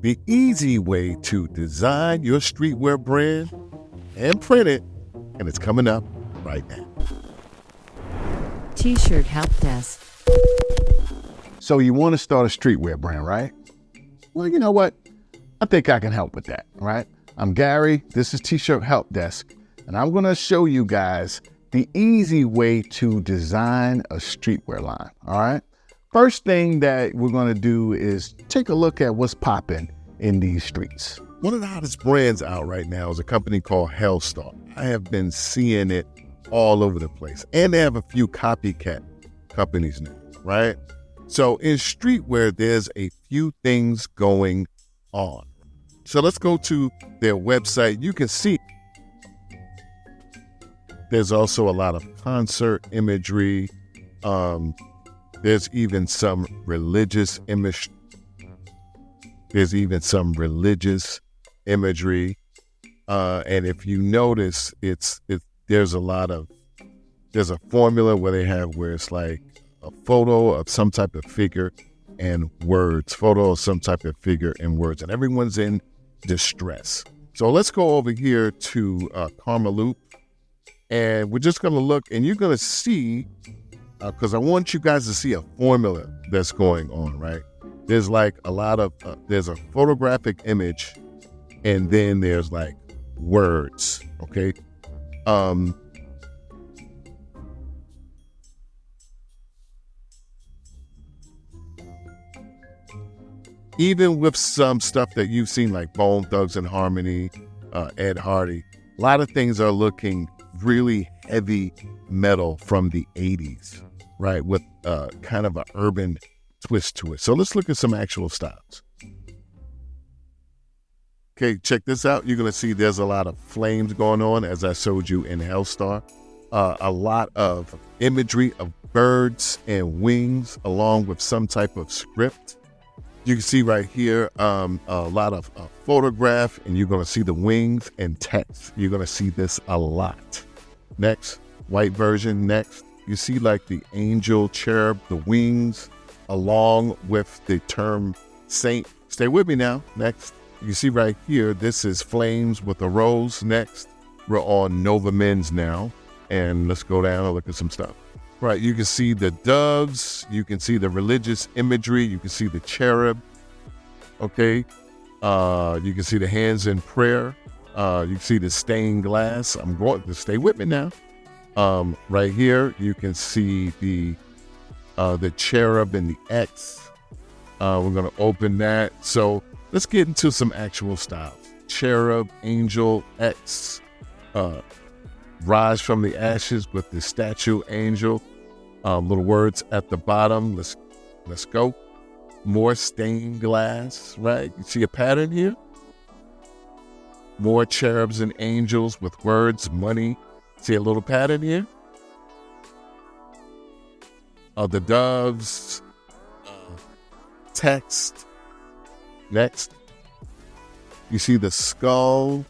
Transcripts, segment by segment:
the easy way to design your streetwear brand and print it, and it's coming up right now. T-shirt help desk. So you want to start a streetwear brand, right? Well, you know what? I think I can help with that, right? I'm Gary, this is T-shirt help desk, and I'm gonna show you guys the easy way to design a streetwear line, all right? First thing that we're gonna do is take a look at what's popping in these streets. One of the hottest brands out right now is a company called Hellstar. I have been seeing it all over the place, and they have a few copycat companies now, right? So in streetwear, there's a few things going on. So let's go to their website. You can see there's also a lot of concert imagery. There's even some religious image. There's even some religious imagery. And if you notice, there's a formula where it's like a photo of some type of figure and words, photo of some type of figure and words, and everyone's in distress. So let's go over here to Karma Loop, and we're just going to look, and you're going to see, because I want you guys to see a formula that's going on, right? There's like there's a photographic image, and then there's like words, okay? Even with some stuff that you've seen like Bone Thugs and Harmony, Ed Hardy, a lot of things are looking really heavy metal from the 80s, right? With kind of an urban twist to it. So let's look at some actual styles. Okay, check this out. You're going to see there's a lot of flames going on, as I showed you in Hellstar. A lot of imagery of birds and wings along with some type of script. You can see right here a lot of photograph, and you're going to see the wings and text. You're going to see this a lot. Next, white version. Next, you see like the angel, cherub, the wings, along with the term saint. Stay with me now. Next, you see right here, this is flames with a rose. Next, we're on Nova Men's now. And let's go down and look at some stuff. Right, you can see the doves, you can see the religious imagery, you can see the cherub, okay? You can see the hands in prayer, you can see the stained glass. I'm going to stay with me now. Right here, you can see the cherub and the X. We're gonna open that. So let's get into some actual styles. Cherub, angel, X, rise from the ashes with the statue, angel. Little words at the bottom. Let's go. More stained glass, right? You see a pattern here? More cherubs and angels with words, money. See a little pattern here? The doves, text. Next, you see the skull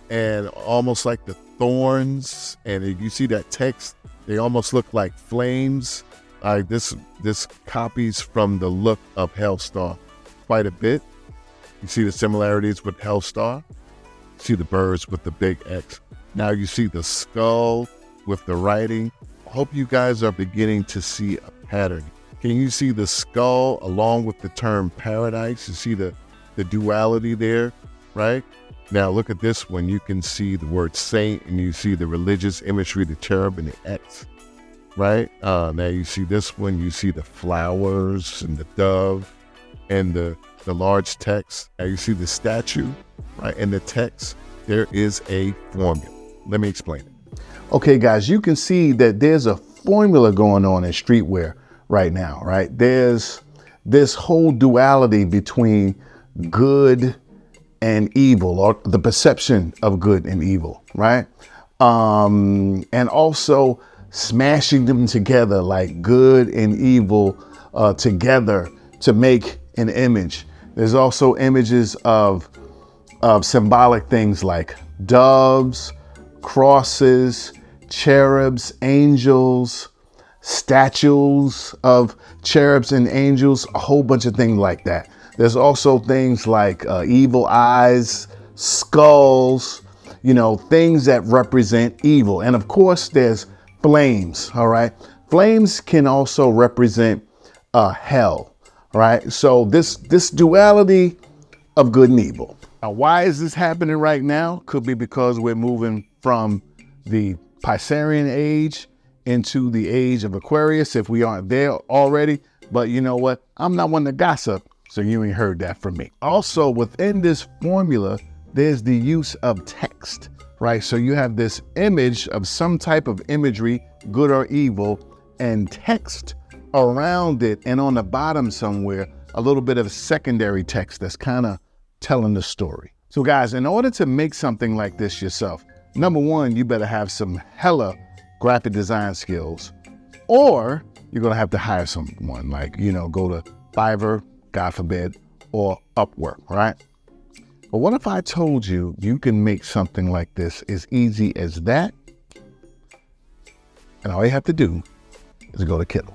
and almost like the thorns, and you see that text. They almost look like flames. This copies from the look of Hellstar quite a bit. You see the similarities with Hellstar. You see the birds with the big X. Now you see the skull with the writing. I hope you guys are beginning to see a pattern. Can you see the skull along with the term paradise? You see the duality there, right? Now look at this one. You can see the word saint, and you see the religious imagery, the cherub and the X, right? Now you see this one. You see the flowers and the dove and the large text. Now you see the statue, right? And the text. There is a formula. Let me explain it. Okay, guys, you can see that there's a formula going on in streetwear right now, right? There's this whole duality between good and evil, or the perception of good and evil, right? And also smashing them together, like good and evil together to make an image. There's also images of symbolic things like doves, crosses, cherubs, angels, statues of cherubs and angels, a whole bunch of things like that. There's also things like evil eyes, skulls, things that represent evil. And of course, there's flames, all right? Flames can also represent hell, right? So this duality of good and evil. Now, why is this happening right now? Could be because we're moving from the Piscean age into the age of Aquarius, if we aren't there already. But you know what? I'm not one to gossip, so you ain't heard that from me. Also, within this formula, there's the use of text, right? So you have this image of some type of imagery, good or evil, and text around it, and on the bottom somewhere, a little bit of secondary text that's kind of telling the story. So guys, in order to make something like this yourself, number one, you better have some hella graphic design skills, or you're gonna have to hire someone, like, go to Fiverr, God forbid, or Upwork, right? But what if I told you you can make something like this as easy as that? And all you have to do is go to Kittl.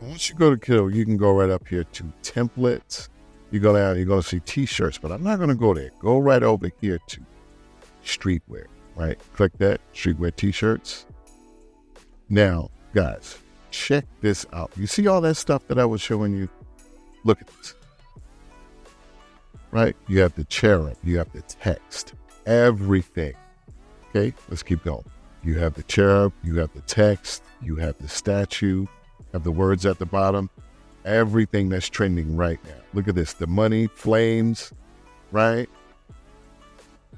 Once you go to Kittl, you can go right up here to templates. You go down, you're going to see t-shirts, but I'm not going to go there. Go right over here to Streetwear, right? Click that, Streetwear t-shirts. Now, guys, check this out. You see all that stuff that I was showing you? Look at this, right? You have the cherub, you have the text, everything. Okay, let's keep going. You have the cherub, you have the text, you have the statue, have the words at the bottom, everything that's trending right now. Look at this, the money, flames, right?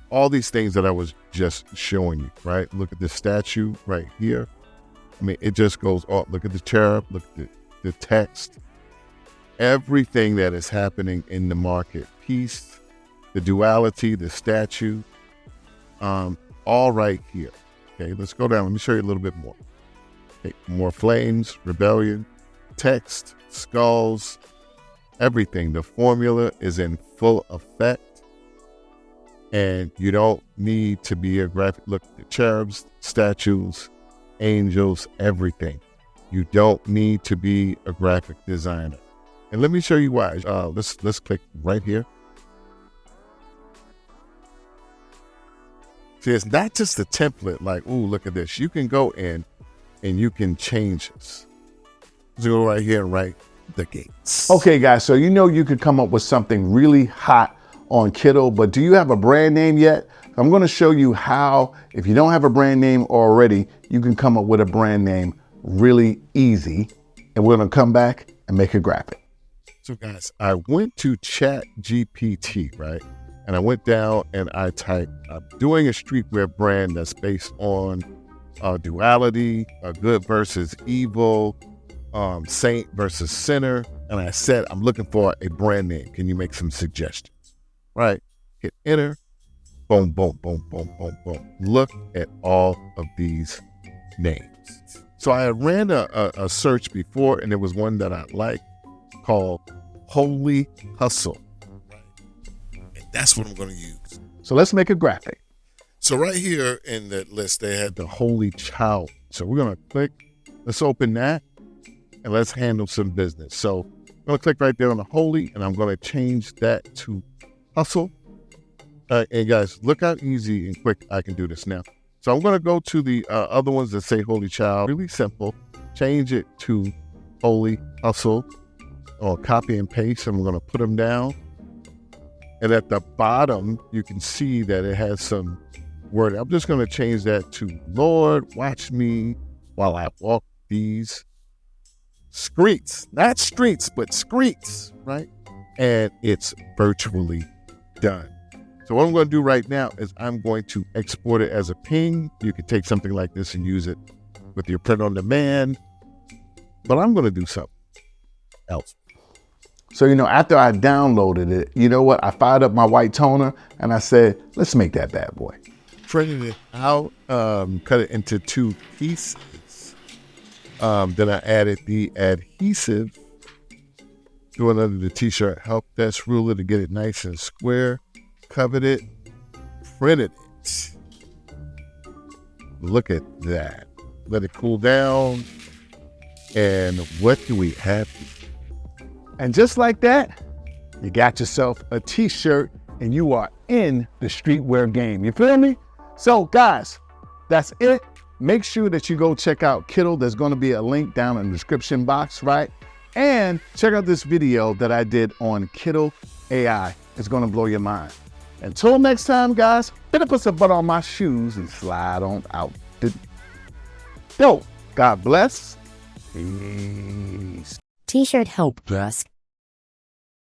All these things that I was just showing you, right? Look at the statue right here. I mean, it just goes, oh, look at the cherub, look at the text, everything that is happening in the market, piece, the duality, the statue, all right here. Okay, let's go down. Let me show you a little bit more. Okay, more flames, rebellion, text, skulls, everything. The formula is in full effect, and you don't need to be a graphic. Look, the cherubs, statues, angels, everything. You don't need to be a graphic designer. And let me show you why. Let's click right here. See, it's not just a template like, ooh, look at this. You can go in and you can change this. Let's go right here and write the gates. Okay, guys, so you could come up with something really hot on Kittl, but do you have a brand name yet? I'm going to show you how, if you don't have a brand name already, you can come up with a brand name really easy. And we're going to come back and make a graphic. So guys, I went to ChatGPT, right? And I went down and I typed, I'm doing a streetwear brand that's based on duality, good versus evil, saint versus sinner. And I said, I'm looking for a brand name. Can you make some suggestions? Right? Hit enter. Boom, boom, boom, boom, boom, boom. Look at all of these names. So I ran a search before, and there was one that I liked called Holy Hustle. And that's what I'm going to use. So let's make a graphic. So right here in the list, they had the Holy Child. So we're going to click. Let's open that, and let's handle some business. So I'm going to click right there on the Holy, and I'm going to change that to Hustle. And guys, look how easy and quick I can do this now. So I'm going to go to the other ones that say Holy Child. Really simple. Change it to Holy Hustle, or copy and paste. And we're going to put them down. And at the bottom, you can see that it has some word. I'm just going to change that to Lord, watch me while I walk these streets. Not streets, but streets, right? And it's virtually done. So what I'm going to do right now is I'm going to export it as a ping. You can take something like this and use it with your print on demand. But I'm going to do something else. So, after I downloaded it, you know what? I fired up my white toner and I said, let's make that bad boy. Printed it out, cut it into 2 pieces. Then I added the adhesive, threw it under the t-shirt help desk ruler to get it nice and square. Covered it, printed it. Look at that. Let it cool down. And what do we have? And just like that, You got yourself a t-shirt and you are in the streetwear game. You feel me? So guys, that's it. Make sure that you go check out Kittl. There's going to be a link down in the description box, right? And check out this video that I did on Kittl AI. It's going to blow your mind. Until next time, guys, better put some butt on my shoes and slide on out the door. God bless. Peace. T-shirt help, Brusk.